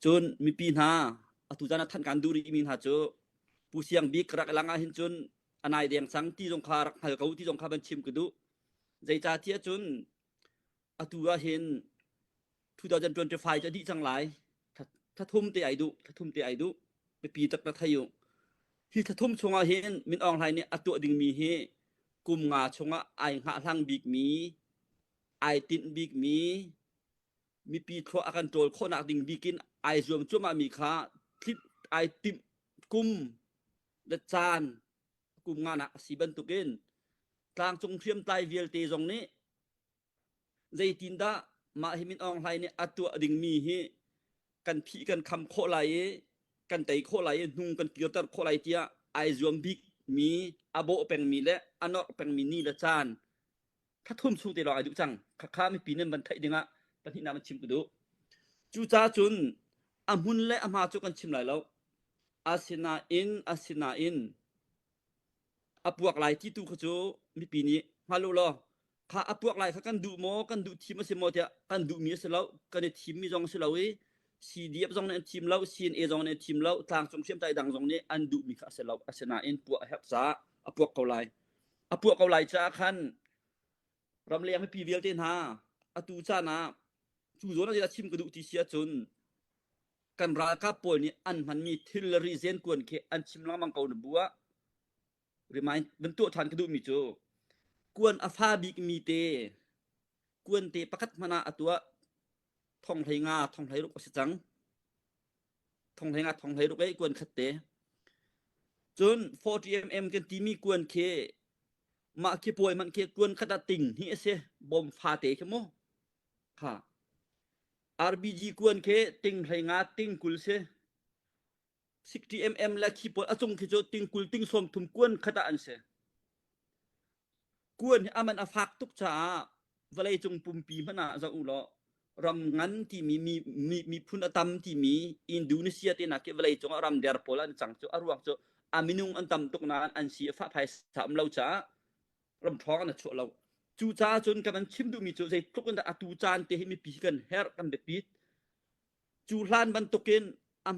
จนมีปีหาอตุจานะท่านการดูรีมีหาโจผู้เสียงบิกรักลังอาหินจนอนายเดียงสังที่จงคารักหาเขาที่จงคาบันชิมกดุใจจาเทียจนอตุว่าเห็น2025จะดีจังหลายถ้าทุ่มเตไอดุถ้าทุ่มเตไอดุไปปีตักตะไทยที่ถ้าทุ่มชงอาเห็นมินออนไลน์เนี่ยอตุดิ่งมีเฮกุมงาชงไอหะลังบิกมีไอตินบิกมีปีครัวอากันโจลคนอักดิ่งบิกินไอรวมจุมามีค่าทิไอติมกุมและจานกุมงานะสีบันตุกินทางจงเทียมไตเวียลเตจงนี้ใจตินดามาให้มินออนไลน์เนี่ยอตุดิ่งมีเฮกันพีกันคำโคไหลกันไตโคไหลนุ่งกันเกี่ยวตัดโคไหลเตียไอรวมบิกมีอโบเป็นมีและอนอกเป็นมีนี่และจานถ้าทุ่มสูงตีรออายุจังข้าไม่ปีนั้นบันไทยดึงอ่ะปัญหามันชิมกูดูจูจ้าจุนอามุนและอามาจุกันชิมหลายแล้วอาสินาอินอาพวกหลายที่ตู้ขจูมีปีนี้ฮัลโหลล่ะข้าอาพวกหลายเขากันดูโมกันดูทีมมาเสมอเถอะกันดูมีเสแล้วกันในทีมมีจงเสแล้วซีดีเอฟจงในทีมแล้วซีเอ็นเอจงในทีมแล้วทางจงเชื่อมใจดังจงนี้อันดูมีข้าเสแล้วอาสินาอินพวกฮับซาอาพวกเกาหลีจ้าคันรำเลียงให้ปีเวียลเตนหาอตูจานะจูโจนะจะชิมกระดูที่เสียจนกันราคาป่วยนี่อันมันมีทิลรีเซนกวนเคอันชิมลังมังเกาหนบัวหรือไม่เป็นตัวทานกระดูมีโจกวนอาฟาบิกมีเตกวนเตประคัดมนาอตัวท่องไทยงาท่องไทยลูกอสิจังท่องไทยงาท่องไทยลูกไอ้กวนคัดเตจน 40mm กันที่มีกวนเคมาเคป่วยมันเคกวนคัดติ่งนี่เสบอมฟาเตขโมค่ะ RBG กวนเคติ่งไทยงาติ่งกุลเส 60mm และขี้ป่วยอจงเคโจติ่งกุลติ่งสมทุมกวนคัดอันเสกวนอามันอฟักทุกชาเวลาจงปุ่มปีมนาจะอุลอรำงันที่มีพุนธรรมที่มีอินโดนีเซียที่นักเวลาจงรำเดียร์โปลันจังโจอรวกโจอามินุงอันตำตุกนานอันเสียฟ้าไผ่สามเราจ้ารำท้องนะโจเราจูจ้าจนกันชิมดูมีโจใจทุกคนแต่อตูจานเตหิมีปีกันเฮร์กันเด็ดปีจูลานบันตุกินอา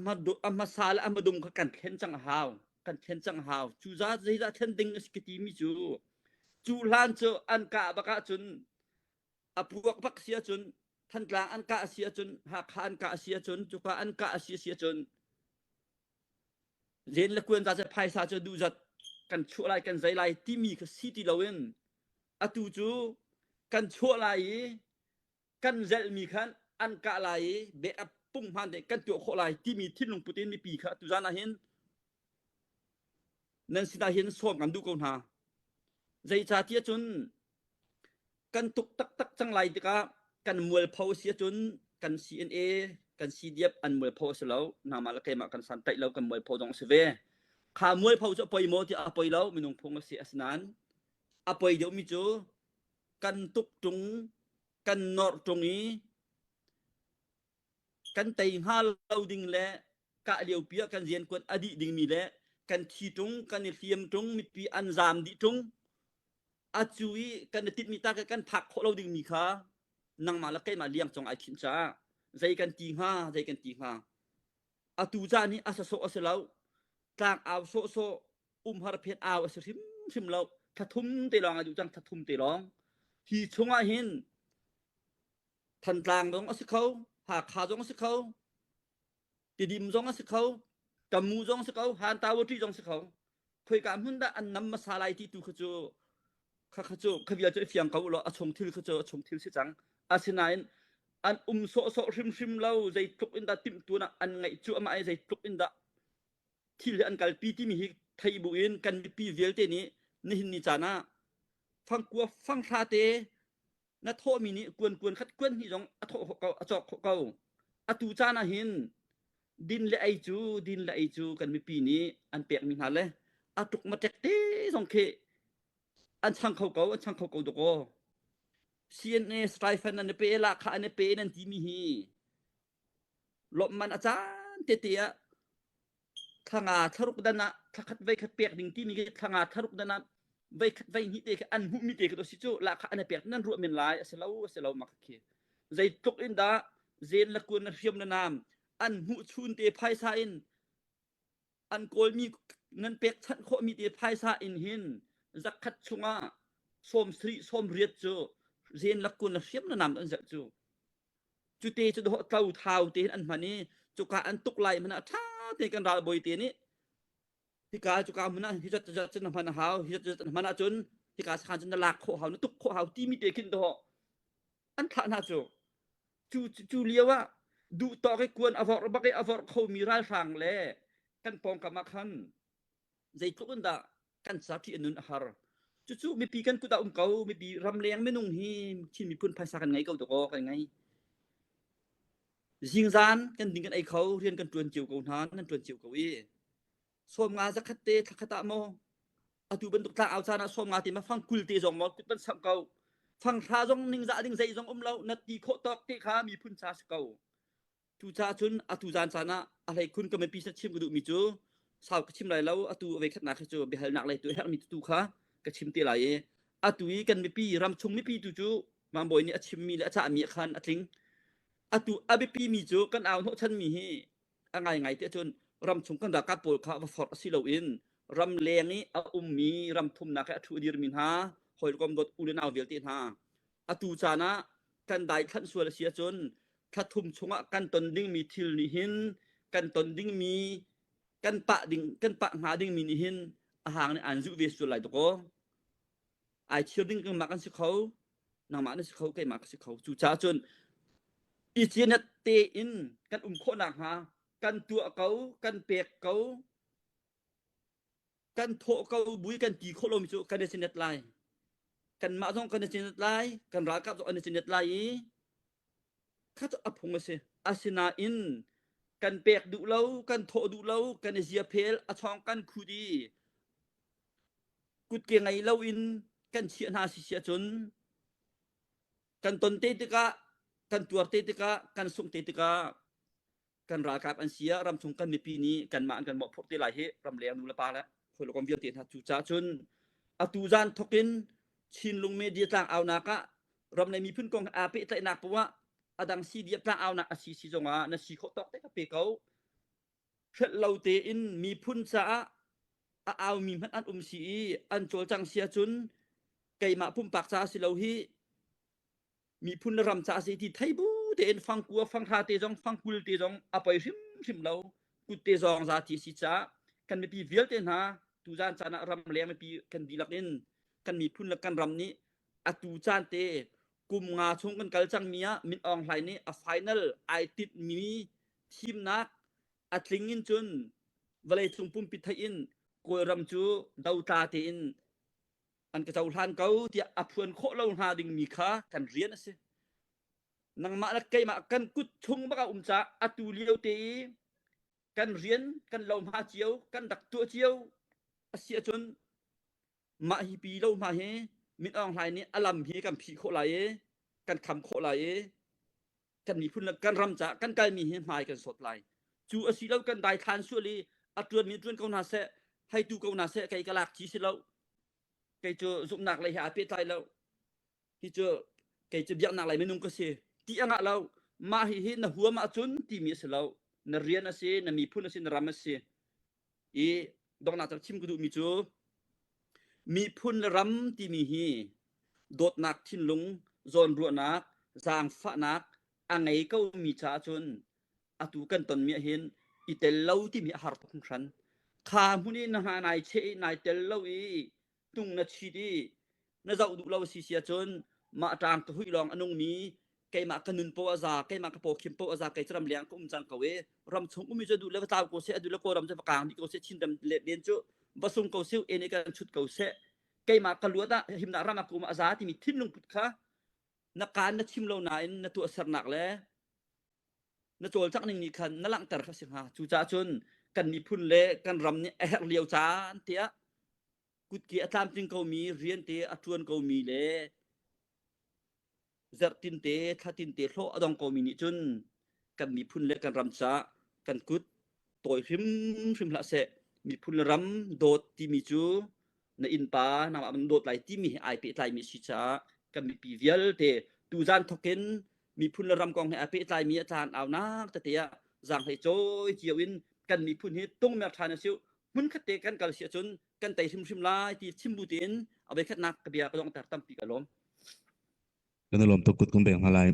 มาซาลอามาดุมกันเข็นจังหาวจูจ้าใจจะเข็นดิ่งสกิติมีจูลานโจอันกะบกะจนอพวกพักเสียจนท่านกลางอันกะเสียจนหากอันกะเสียจนจุกอันกะเสียจนเย็นละควรจะภายสาจะดูจัดกันชั่วไรกันใจไรที่มีคือสิที่เราเองอตูจูกันชั่วไรกันเจลมีขันอันกะไรเบะปุ่งพันเด็กกันตัวโคไรที่มีที่ลงปูตินมีปีค่ะตุจานาเห็นนั่นสินาเห็นส่วนกันดูกันหาใจชาเทียจนกันตุกตักจังไรติกะกันมวยเผาเสียจนกัน CNA กัน CDF อันมวยเผาเสียแล้วนามาละเกมากันสันไตแล้วกันมวยเผาจงเสเวขามวยเผาจะปล่อยโมที่อปล่อยแล้วมีนงพงเสียสนานอปล่อยเดี๋ยวมีจูกันตุกตรงกันนอร์ตรงนี้กันไตห้าเราดิ่งและกะเดียวเปียกันเรียนกวนอดีดิ่งมีและกันทีตรงกันเทียมตรงมีปีอันซามดิตรงอาจุยกันติดมีตากันผักเราดิ่งมีค่ะนางมาละเกมาเลี้ยงจงไอขินจ้าใจกันตีห้าอตูจานี่อาสโซอาสแล้วกลางเอาโซหารเพชรเอาอาสชิมแล้วถ้าทุ่มเตลองอายุจังถ้าทุ่มเตลองที่ชงอาเห็นทันกลางจงอาสเขาหาขาจงอาสเขาติดิมจงอาสเขากำมูจงอาสเขาหานตาวที่จงอาสเขาเคยการหุ่นได้อันนำมาสาลายที่ตูขจูข้าจูขวิอาจะเฟียงเขาหรอชงทิลขจูชงทิลสิจังอาศินัยอันโซริมเล่าใจทุกอินดาติมตัวน่ะอันไงจูอามาไอใจทุกอินดาที่เรื่องการปีที่มีไทยบุญกันปีเวลเตนี้นี่หินนิจานะฟังกัวฟังคาเตนะโทมีนี่กวนคัดกวนที่จงอโทเก่าอจอกเก่าอตูจานะหินดินและไอจูกันมีปีนี้อันเปียกมีหาเลยอตุกมาเจกเตสองเคอันช่างเขาเก่าตกCNA สไตรฟันนันเปละค่ะอันเปนันที่มีฮีลบมันอาจารย์เตียทางาทรุกดานะทักไว้ขัดเปียกดิ่งที่มีทางาทรุกดานะไว้หิเตอันหุมิเตกตัวสิจูละค่ะอันเปียกนั่นรวมเป็นหลายเสลามักเคใจตุกอินดาเจนละกุนเรียมนาม อันหุชุนเตไพซาอินอันโกลมีเงินเป็กทันโคมีเตไพซาอินหินจักขัดชุงาสมสรีสมเรียดจูเรียนลักกุลเสียมนำอันจักจูจุเตจุดเตาเท้าเตอันมานี้จุกาอันตุกไหลมันท่าเตกันราบอยเตนี้ที่กาจุกามันฮิจัดจัดนมันหาวฮิจัดมันจนที่กาสานจนลักโคหาวนตุกโคหาวที่มีเตขึ้นดอกอันท่านาจูเลียว่าดูต่อให้กวนอวอร์บักอวอร์เขามีรายฟังแลกันปองกรรมคันใจทุกันดากันสาธิอนุนอาหารจู่ๆมีปีกันกูตาเก่ามีปีรำเลียงไม่นุ่งฮีที่มีพุ่นภาษากันไงเก่าตะกอกันไงจิงซานกันดิ่งกันไอเขาเรียนกันตวนจิวกานนั่นตวนจิวกวีสมงาสักเตทักตะโมอตุบันตุกตาเอาซานะสมงาที่มาฟังกุลตีจงมอกุบันสัมเก่าฟังทาจงนิ่งจะดิ่งใจจงอมเรานาทีโคตอกที่ขามีพุ่นชาสเก่าทุจาชุนอตุจานซานะอะไรคุณก็ไม่ปีสักชิมกระดูมีจูสาวกชิมไรแล้วอตุเวขัดนักจูเบลนักไรตัวเฮมีตุค่ะกชิมตีไรอตุยกันไม่ปีรำชงไม่ปีจูมาบ่อยนี่ชิมมีและจะมีคันอทิงอตุอเบปีมีจูกันเอาโนฉันมีฮีอะไรไงเตจนรำชงกันดากาโปลเขาฟอร์ซิโลอินรำเลงนี้เอามีรำทุมนักอตุดีรมินฮาหอยกอมดดอุลนาเวลตินฮาอตุจานะกันได้ขันส่วนเสียจนถ้าทุ่มชงกันตนดิ้งมีทิลนิหินกันตนดิ้งมีกันปะดิ้งกันปะหาดิ้งมีนิหินอาหารในอันจุเวสุไลตโกไอเชียวดิ้งกันมากันสิเขานางมากันสิเขาไกมากันสิเขาจูจ้าจนอีเจนเตอินกันโคนักหากันตัวเขากันเปกเขากันโถเขาบุยกันตีโคลมิจุกันเดซิเนตไลกันมาต้องกันเดซิเนตไลกันรักกับกันเดซิเนตไลข้าจะอภงเสอาสนาอินกันเปกดุเลากันโถดุเลากันเสียเพลอช่องกันคูดีกุดเกียงไงเลาอินกันเชียนาสิเสียจนกันตนเตติกะกันตัวเตติกะกันส่งเตติกะกันรากับอันเสียรำชงกันในปีนี้กันมากันเหมาะพบที่หลายเหรำเลียงนูละปาแล้วคนละกอมเวียนเตียนจูจ้าจนอตูจานทกินชินลงเมเดียต่างเอานากะรำในมีพื้นกองอาเปตนักปะวะอดังซีเดียต่างเอานะอาซีจงอานะซีโคตอกเตกะเปเขาเฮ็ดเราเตอินมีพุ่นซาเอามีมันอันซีอันโจจังเสียจนไก่มาพุ่มปากซาสิเราฮีมีพุ่นรำซาสิที่ไทบูเตอินฟังกัวฟังทาเตจงฟังกุลเตจงอไปริมเรากุเตจงซาที่สิจ้ากันไม่ปีเวียลเตนหาตูจานจานะรำเลียงไม่ปีกันดีลักเล่นกันมีพุ่นละกันรำนี้อตูจานเตกุมงาชงกันกัลจังเมียมินอองไลนี้a final Iติดมีทีมนักอัดลิงอินจนเวลาชงปุ่มปิดไทยอินกวยรำจูดาวตาเตอินอันกระเจ้าทานเขาที่อภวนโคเราหาดิ่งมีค่ากันเรียนสินังมาละไกมากันกุดชงบักจ่าอตูเลียวเตกันเรียนกันเรามาเจียวกันดักตัวเจียวเสียจนมาฮีปีเรามาเฮมิดอองไลนี้อลัมฮีกันผีโคไหลกันคำโคไหลกันมีพุ่นกันรำจ่ากันไกมีเฮหายกันสดไหลจูอสีเรากันได้ทานส่วนลีอัตรวนมีตรวนเกานาเสให้ดูเกานาเสไกกะลักจีสิเราไกเจอสุกหนักเลยหาเปตไลเราที่เจอไกเจอเบียกหนักเลยไม่นุ่งก็เสียที่อ่างเรามาฮีนะหัวมาจนที่มีสิเรานเรียนเสียนมีพุ่นเสียนรำเสียอีดอกนาจะชิมกระดูมีจูมีพุ่นรำที่มีฮีโดดนักทิ้นลงโซนรัวนักจางฟ้านักอังไงก็มีชาจนอตุกันตนมีเห็นอีเตลเล่าที่มีหาร์พงฉันข้ามุนีนะฮะนายเชนายเตลเล่าอีตุงนัดชีดีนะเจ้าดูเล่าสิเสียจนมาจางกระหุยลองอนงมีไกมากันนุนโปอาซาไกมากระโปคิมโปอาซาไกจรำเลี้ยงก็จังกะเวรำชงก็มีจะดูเลวตาวโกเสดูเลโกรำจะประกางที่โกเสชินดำเลียนจุบสุงโกเซเอเนกันชุดโกเสไกมากะลัวตาหิมนารามากุมาอาซาที่มีทิ้นลงพุทธะนักการนักชิมเรานายนักตัวสนักแล้วนักโจลจักหนึ่งนี่คันนักลังแต่ละสิฮะจูจ้าจนกันมีพุ่นเละกันรำเนี่ยเลียวจ้าเตี้ยกุดเกียตามจริงเขามีเรียนเตี้ยอัตวนเขามีเละจัดตินเตถ้าตินเตโลอดองก็มีนิจุนกันมีพุ่นเล็กกันรำซะกันกุดต่อยฟิมละเสมีพุ่นรำโดดที่มีจูในอินปานำมันโดดไหลที่มีไอเปไหลมีชิชากันมีปีเวียลเตตูจานทกินมีพุ่นรำกองให้ไอเปไหลมีอาจารย์เอานักแต่เตีย giang hai choi chiawin kan mi phun hi tung mek thana siu mun khate kan kal sia chun kan tai sim lai ti chimbu tin abe khat nak ka bia ka long tar tam pi ka lom กันลมตกุดคุณเบงหาลาย